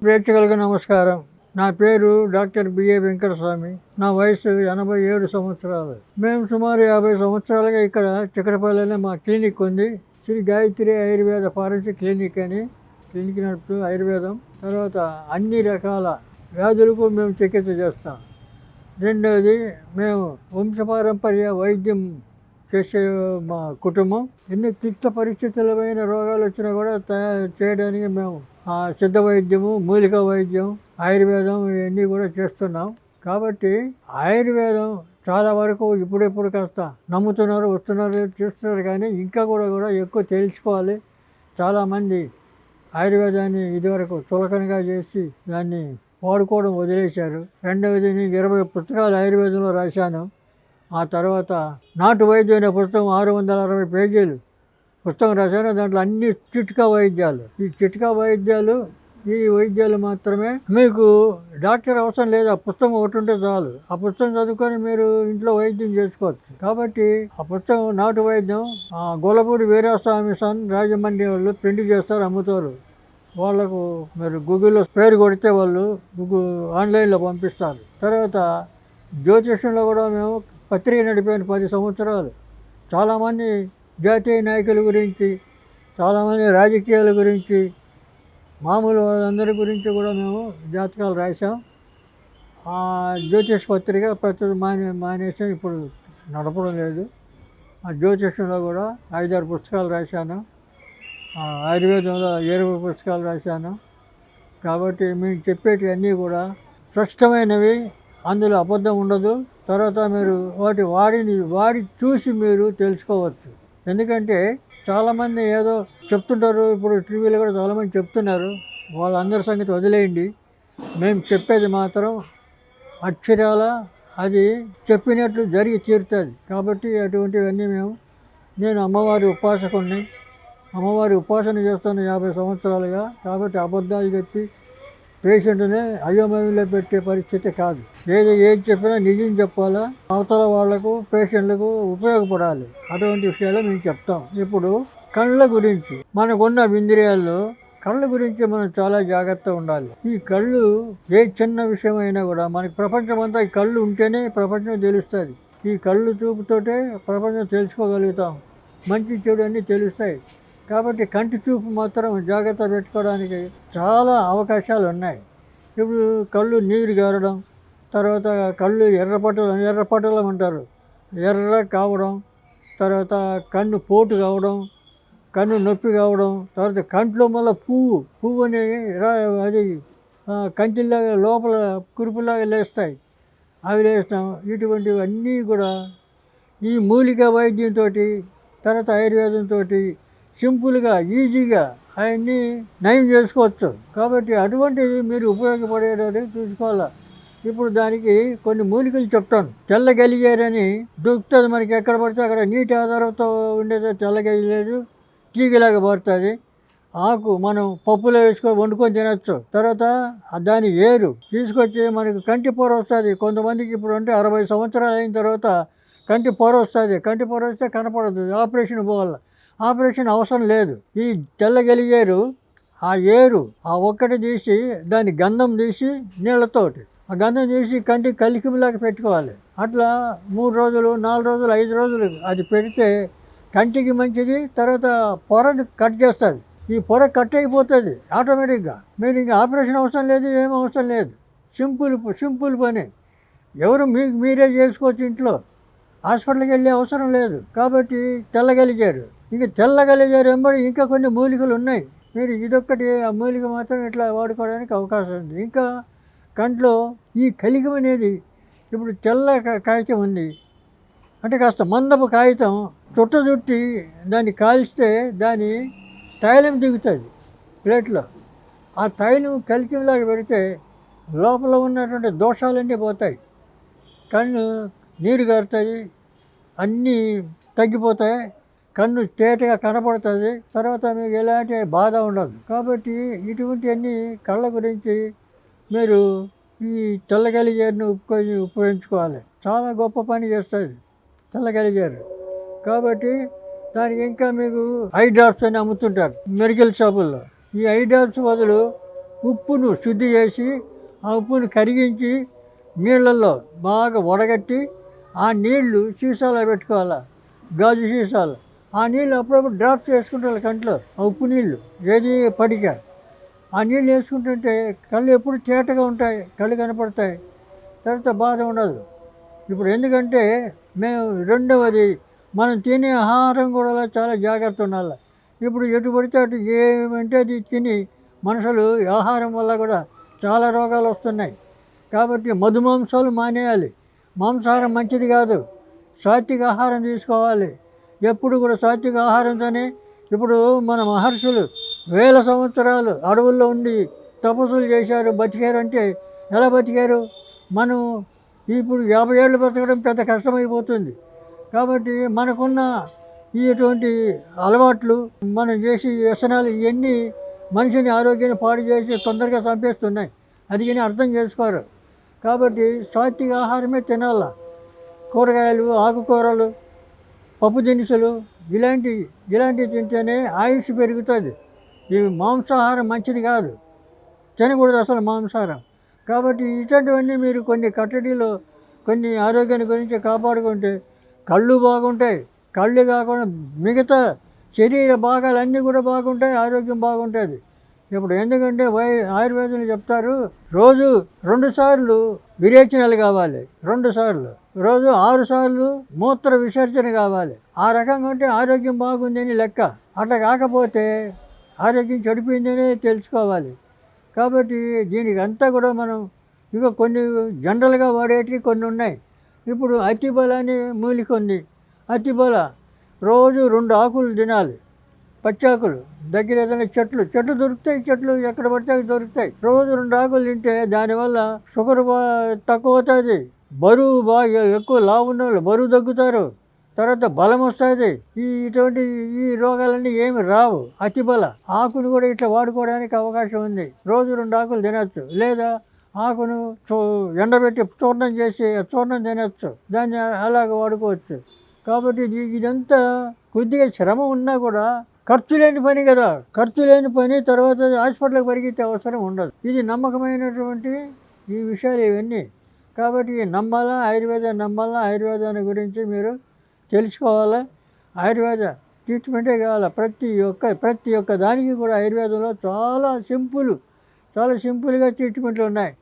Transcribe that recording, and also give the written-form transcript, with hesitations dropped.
ప్రేక్షకులకు నమస్కారం. నా పేరు డాక్టర్ బిఏ వెంకటస్వామి. నా వయసు 87 సంవత్సరాలు. మేము సుమారు 50 సంవత్సరాలుగా ఇక్కడ చిక్కడపల్లిలో మా క్లినిక్ ఉంది. శ్రీ గాయత్రి ఆయుర్వేద ఫారెన్సీ క్లినిక్ అని క్లినిక్ నడుపుతూ ఆయుర్వేదం తర్వాత అన్ని రకాల వ్యాధులకు మేము చికిత్స చేస్తాం. రెండవది, మేము వంశపారంపర్య వైద్యం చేసే మా కుటుంబం. ఎన్ని క్లిష్ట పరిస్థితులమైన రోగాలు వచ్చినా కూడా చేయడానికి మేము సిద్ధ వైద్యము, మూలిక వైద్యం, ఆయుర్వేదం ఇవన్నీ కూడా చేస్తున్నాం. కాబట్టి ఆయుర్వేదం చాలా వరకు ఇప్పుడెప్పుడు కాస్త నమ్ముతున్నారు, వస్తున్నారు, చూస్తున్నారు. కానీ ఇంకా కూడా ఎక్కువ తెలుసుకోవాలి. చాలామంది ఆయుర్వేదాన్ని ఇదివరకు చులకనగా చేసి దాన్ని వాడుకోవడం వదిలేశారు. రెండవది, నేను 20 పుస్తకాలు ఆయుర్వేదంలో రాశాను. ఆ తర్వాత నాటు వైద్యం అనే పుస్తకం 660 పేజీలు పుస్తకం రాశాను. దాంట్లో అన్ని చిట్కా వైద్యాలు. ఈ వైద్యాలు మాత్రమే. మీకు డాక్టర్ అవసరం లేదు, ఆ పుస్తకం ఒకటి ఉంటే చాలు. ఆ పుస్తకం చదువుకొని మీరు ఇంట్లో వైద్యం చేసుకోవచ్చు. కాబట్టి ఆ పుస్తకం నాటు వైద్యం గొల్లపూడి వీరాస్వామి సన్ రాజమండ్రి వాళ్ళు ప్రింట్ చేస్తారు, అమ్ముతారు. వాళ్ళకు మీరు గూగుల్లో పేరు కొడితే వాళ్ళు ఆన్లైన్లో పంపిస్తారు. తర్వాత జ్యోతిష్యంలో కూడా మేము పత్రిక నడిపాను 10 సంవత్సరాలు. చాలామంది జాతీయ నాయకుల గురించి, చాలామంది రాజకీయాల గురించి, మామూలు వాళ్ళందరి గురించి కూడా మేము జాతకాలు రాసాం. ఆ జ్యోతిష్ పత్రిక ప్రస్తుతం మానేసాం, ఇప్పుడు నడపడం లేదు. ఆ జ్యోతిష్యంలో కూడా 5-6 పుస్తకాలు రాశాను. ఆయుర్వేదంలో 20 పుస్తకాలు రాశాను. కాబట్టి మేము చెప్పేటివి అన్నీ కూడా స్పష్టమైనవి, అందులో అబద్ధం ఉండదు. తర్వాత మీరు వాడి చూసి మీరు తెలుసుకోవచ్చు. ఎందుకంటే చాలామంది ఏదో చెప్తుంటారు, ఇప్పుడు టీవీలో కూడా చాలామంది చెప్తున్నారు. వాళ్ళందరి సంగతి వదిలేయండి. మేము చెప్పేది మాత్రం అక్షరాల అది చెప్పినట్లు జరిగి తీరుతుంది. కాబట్టి అటువంటివన్నీ నేను అమ్మవారి ఉపాసకుడిని. అమ్మవారి ఉపాసన చేస్తాను 50 సంవత్సరాలుగా. కాబట్టి అబద్ధాలు చెప్పి పేషెంట్ని అయోమయంలో పెట్టే పరిస్థితి కాదు. ఏది చెప్పినా నిజం చెప్పాలా, అవతల వాళ్లకు పేషెంట్లకు ఉపయోగపడాలి. అటువంటి విషయాలు మేము చెప్తాం. ఇప్పుడు కళ్ళ గురించి, మనకున్న ఇంద్రియాల్లో కళ్ళ గురించి మనం చాలా జాగ్రత్తగా ఉండాలి. ఈ కళ్ళు ఏ చిన్న విషయమైనా కూడా మనకి ప్రపంచం అంతా ఈ కళ్ళు ఉంటేనే ప్రపంచం తెలుస్తుంది. ఈ కళ్ళు చూపుతోటే ప్రపంచం తెలుసుకోగలుగుతాం. మంచి చెడు అన్నీ తెలుస్తాయి. కాబట్టి కంటి చూపు మాత్రం జాగ్రత్త పెట్టుకోవడానికి చాలా అవకాశాలు ఉన్నాయి. ఇప్పుడు కళ్ళు నీరు గారడం, తర్వాత కళ్ళు ఎర్రపటలం అంటారు, ఎర్ర కావడం, తర్వాత కన్ను పోటు కావడం, కన్ను నొప్పి కావడం, తర్వాత కంట్లో మళ్ళీ పువ్వు అనేది అది కంటిలాగా లోపల కురుపులాగా లేస్తాయి, అవి లేస్తాం. ఇటువంటివన్నీ కూడా ఈ మూలిక వైద్యంతో, తర్వాత ఆయుర్వేదంతో సింపుల్గా, ఈజీగా అవన్నీ నయం చేసుకోవచ్చు. కాబట్టి అటువంటివి మీరు ఉపయోగపడేటట్టు చూసుకోవాలి. ఇప్పుడు దానికి కొన్ని మూలికలు చెప్తాను. తెల్లగలిగేరని దొరుకుతుంది మనకి, ఎక్కడ పడితే అక్కడ. నీటి ఆధారంతో ఉండేది తెల్లగలిగేరు, తీగలాగా పడుతుంది. ఆకు మనం పప్పులో వేసుకొని వండుకొని తినచ్చు. తర్వాత దాని వేరు తీసుకొచ్చి మనకు కంటి పొర వస్తుంది. కొంతమందికి ఇప్పుడు అంటే 60 సంవత్సరాలు అయిన తర్వాత కంటి పొర వస్తుంది. కంటి పొర వస్తే కనపడదు, ఆపరేషన్ పోవాలి. ఆపరేషన్ అవసరం లేదు. ఈ తెల్లగలిగేరు ఆ ఏరు ఒక్కటి తీసి దాని గంధం తీసి నీళ్ళతోటి ఆ గంధం తీసి కంటికి కలికిమిలాగా పెట్టుకోవాలి. అట్లా 3 రోజులు, 4 రోజులు, 5 రోజులు అది పెడితే కంటికి మంచిది. తర్వాత పొరని కట్ చేస్తుంది. ఈ పొర కట్ అయిపోతుంది ఆటోమేటిక్గా. మీరు ఇంకా ఆపరేషన్ అవసరం లేదు, ఏం అవసరం లేదు. సింపుల్ పని. ఎవరు మీరే చేసుకోవచ్చు ఇంట్లో, హాస్పిటల్కి వెళ్ళే అవసరం లేదు. కాబట్టి తెల్లగలిగారు. ఇంకా తెల్లగలిగారు వెంబడి ఇంకా కొన్ని మూలికలు ఉన్నాయి. మీరు ఇదొక్కటి ఆ మూలిక మాత్రం ఇట్లా వాడుకోవడానికి అవకాశం ఉంది. ఇంకా కంట్లో ఈ కలిగం అనేది, ఇప్పుడు తెల్ల కాగితం ఉంది అంటే కాస్త మందపు కాగితం చుట్టి దాన్ని కాల్స్తే దాని తైలం దిగుతుంది ప్లేట్లో. ఆ తైలం కలికిలాగా పెడితే లోపల ఉన్నటువంటి దోషాలన్నీ పోతాయి. కన్ను నీరు గారుతుంది, అన్నీ తగ్గిపోతాయి, కన్ను తేటగా కనపడుతుంది. తర్వాత మీకు ఎలాంటి బాధ ఉండదు. కాబట్టి ఇటువంటివన్నీ కళ్ళ గురించి మీరు ఈ తెల్లగలిగేరుని ఉపయోగించుకోవాలి. చాలా గొప్ప పని చేస్తుంది తెల్లగలిగేరు. కాబట్టి దానికి ఇంకా మీకు ఐ డ్రాప్స్ అని అమ్ముతుంటారు మెడికల్ షాపుల్లో. ఈ ఐ డ్రాప్స్ బదులు ఉప్పును శుద్ధి చేసి ఆ ఉప్పును కరిగించి నీళ్ళల్లో బాగా వడగట్టి ఆ నీళ్లు సీసాలో పెట్టుకోవాలి, గాజు సీసాలు. ఆ నీళ్ళు అప్పుడప్పుడు డ్రాప్స్ వేసుకుంటారు కంట్లో, ఆ ఉప్పు నీళ్ళు ఏది పడిక. ఆ నీళ్ళు వేసుకుంటుంటే కళ్ళు ఎప్పుడు తేటగా ఉంటాయి, కళ్ళు కనపడతాయి, తర్వాత బాధ ఉండదు. ఇప్పుడు ఎందుకంటే మేము రెండవది మనం తినే ఆహారం కూడా చాలా జాగ్రత్త ఉండాలి. ఇప్పుడు ఎటు పడితే అటు ఏమంటే అది తిని మనుషులు ఆహారం వల్ల కూడా చాలా రోగాలు వస్తున్నాయి. కాబట్టి మధుమాంసాలు మానేయాలి. మాంసాహారం మంచిది కాదు, సాత్విక ఆహారం తీసుకోవాలి. ఎప్పుడు కూడా సాత్విక ఆహారంతోనే. ఇప్పుడు మన మహర్షులు వేల సంవత్సరాలు అడవుల్లో ఉండి తపస్సులు చేశారు, బతికారంటే ఎలా బతికారు? మనం ఇప్పుడు 50 ఏళ్ళు బతకడం పెద్ద కష్టమైపోతుంది. కాబట్టి మనకున్న ఇటువంటి అలవాట్లు, మనం చేసి వ్యసనాలు ఇవన్నీ మనిషిని ఆరోగ్యాన్ని పాడు చేసి తొందరగా చంపేస్తున్నాయి. అది కానీ అర్థం చేసుకోరు. కాబట్టి సాత్విక ఆహారమే తినాల. కూరగాయలు, ఆకుకూరలు, పప్పు దినుసులు ఇలాంటివి తింటేనే ఆయుష్ పెరుగుతుంది. ఈ మాంసాహారం మంచిది కాదు, తినకూడదు అసలు మాంసాహారం. కాబట్టి ఇటువంటివన్నీ మీరు కొన్ని కట్టడిలో కొన్ని ఆరోగ్యాన్ని గురించి కాపాడుకుంటే కళ్ళు బాగుంటాయి. కళ్ళు కాకుండా మిగతా శరీర భాగాలన్నీ కూడా బాగుంటాయి, ఆరోగ్యం బాగుంటుంది. ఇప్పుడు ఎందుకంటే ఆయుర్వేదంలో చెప్తారు, రోజు 2 సార్లు విరేచనాలు కావాలి, 2 సార్లు, రోజు 6 సార్లు మూత్ర విసర్జన కావాలి. ఆ రకంగా ఉంటే ఆరోగ్యం బాగుందని లెక్క. అట్లా కాకపోతే ఆరోగ్యం చెడిపోయిందనే తెలుసుకోవాలి. కాబట్టి దీనికి అంతా కూడా మనం ఇక కొన్ని జనరల్గా వాడేటివి కొన్ని ఉన్నాయి. ఇప్పుడు అతిబల అనే మూలిక ఉంది. అతిబల రోజు 2 ఆకులు తినాలి, పచ్చాకులు. దగ్గర ఏదైనా చెట్లు దొరుకుతాయి, చెట్లు ఎక్కడ పడితే అవి దొరుకుతాయి. రోజు 2 ఆకులు తింటే దానివల్ల షుగర్ తక్కువ అవుతుంది, బరువు బాగా ఎక్కువ లావు ఉన్న వాళ్ళు బరువు తగ్గుతారు, తర్వాత బలం వస్తుంది. ఇటువంటి ఈ రోగాలన్నీ ఏమి రావు. అతిబల ఆకును కూడా ఇట్లా వాడుకోవడానికి అవకాశం ఉంది. రోజు 2 ఆకులు తినచ్చు, లేదా ఆకును ఎండబెట్టి చూర్ణం చేసి చూర్ణం తినచ్చు, దాన్ని అలాగ వాడుకోవచ్చు. కాబట్టి ఇదంతా కొద్దిగా శ్రమ ఉన్నా కూడా ఖర్చు లేని పని కదా. ఖర్చు లేని పని, తర్వాత హాస్పిటల్కి పరిగెత్తే అవసరం ఉండదు. ఇది నమ్మకమైనటువంటి ఈ విషయాలు ఇవన్నీ. కాబట్టి నమ్మాలా, ఆయుర్వేదాన్ని గురించి మీరు తెలుసుకోవాలా. ఆయుర్వేద ట్రీట్మెంటే కావాలా. ప్రతి ఒక్క దానికి కూడా ఆయుర్వేదంలో చాలా సింపుల్గా ట్రీట్మెంట్లు ఉన్నాయి.